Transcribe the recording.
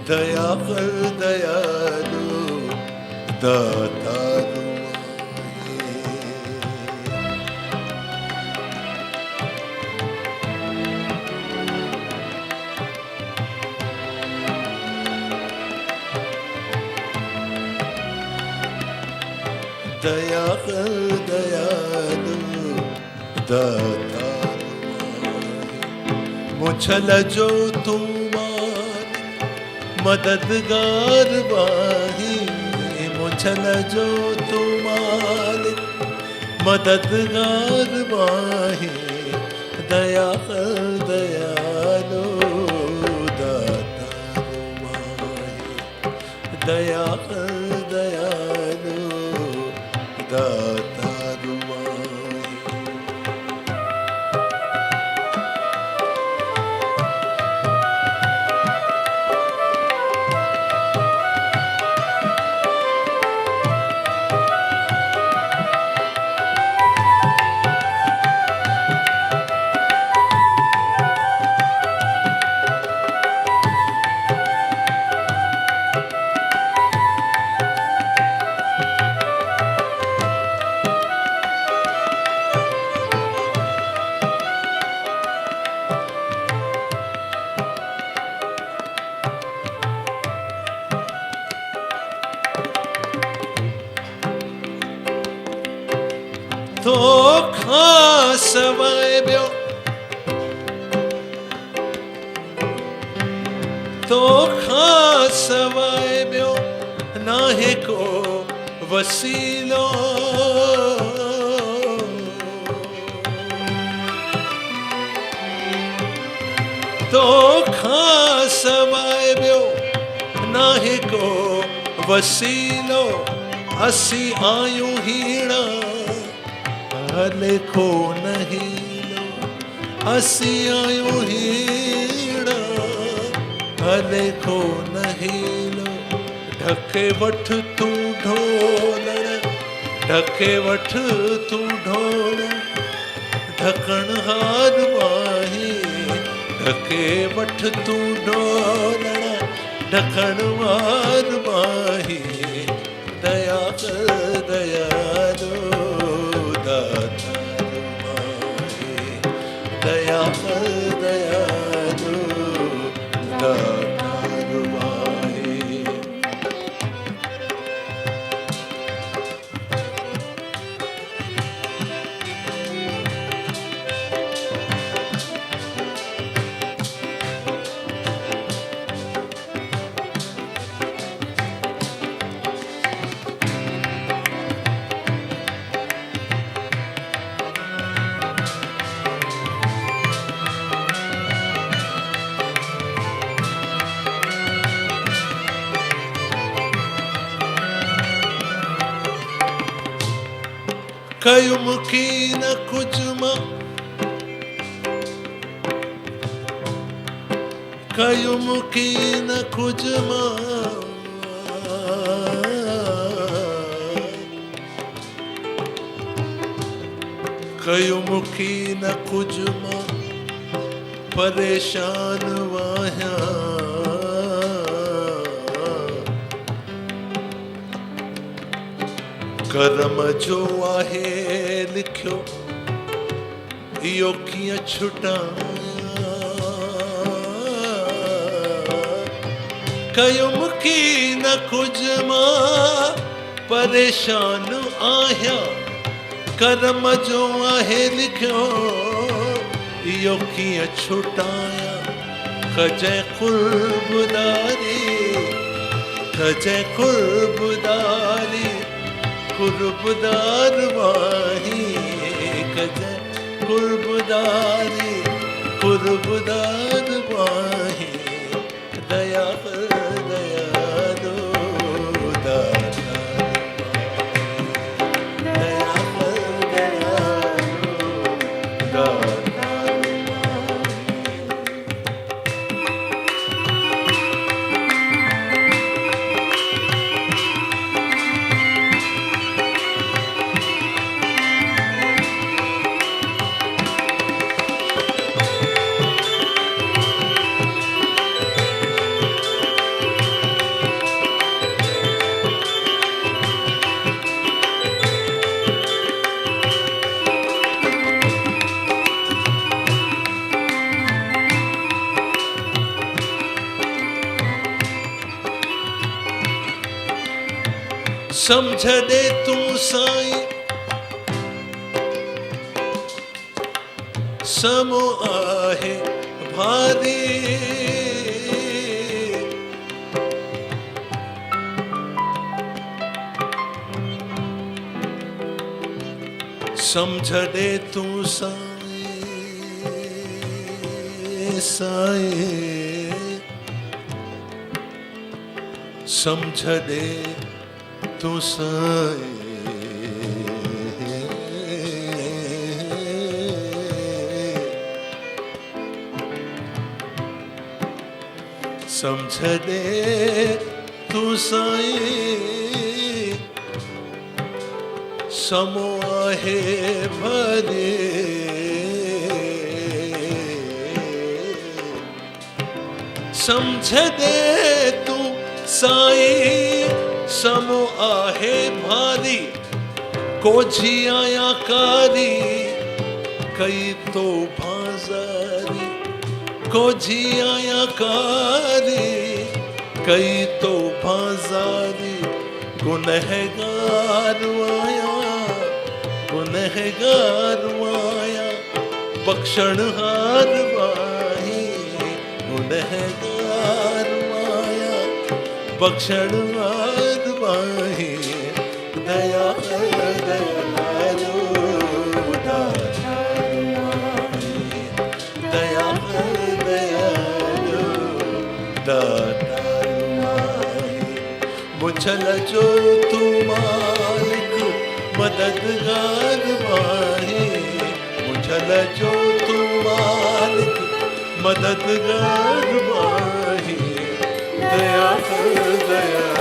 दया कर दयालु दातारू दया कर दयालु दातारू मुझल जो तुमार मददगार वाही मुझल जो तुमार मददगार वाही दया कर दयालु दातारू वाही दया कर दयालु दातारू वाही तो खासवाए ब्यो तो खासवाए ब्यो नाहे को वसीलो तो खासवाए ब्यो नाहे को वसीलो असी आयु हीणा लेखो नहीं लो असी आयो हीड़ा लेखो नहीं लो ढके वठ तू ढोलण ढके वठ तू ढोलण ढकण हार माही ढके वठ तू ढोलण ढकण हार माही दया कर दयालु दया कर दयालु दातारू वाहे कयुम की न कुजमा कयुम की न कुजमा कयुम की न कुजमा परेशान वाह्या करम जो आहे लिखियो इहो कीअं छुटां कयुम की न कुझु मां परेशान आहियां करम जो आहे लिखियो इहो कीअं छुटायां कजै क़ुर्बदारी कजै क़ुर्बदारी कुर्बदार वाही कजै कुर्बदारी कुर्बदार वाही दया दयालो दातार दया दयालो दातार समझ दे तू साईं समो आहे भारी समझ दे तू साईं साईं समझ दे तू साईं समझ दे तू साईं समो आहे भरे समझ दे तू साईं समो आहे भारी कोझी आया कारी कई तो भाजारी कोझी आया कारी कई तो भाजारी गुनहगार आया गुनहगार आया बख्शणहार वाही गुनहगार आया बख्शणहार वाही दया दयालु दया दयालु मुझल जो तू मालिक मददगार माही मुझल जो तू मालिक मददगार माही दया दया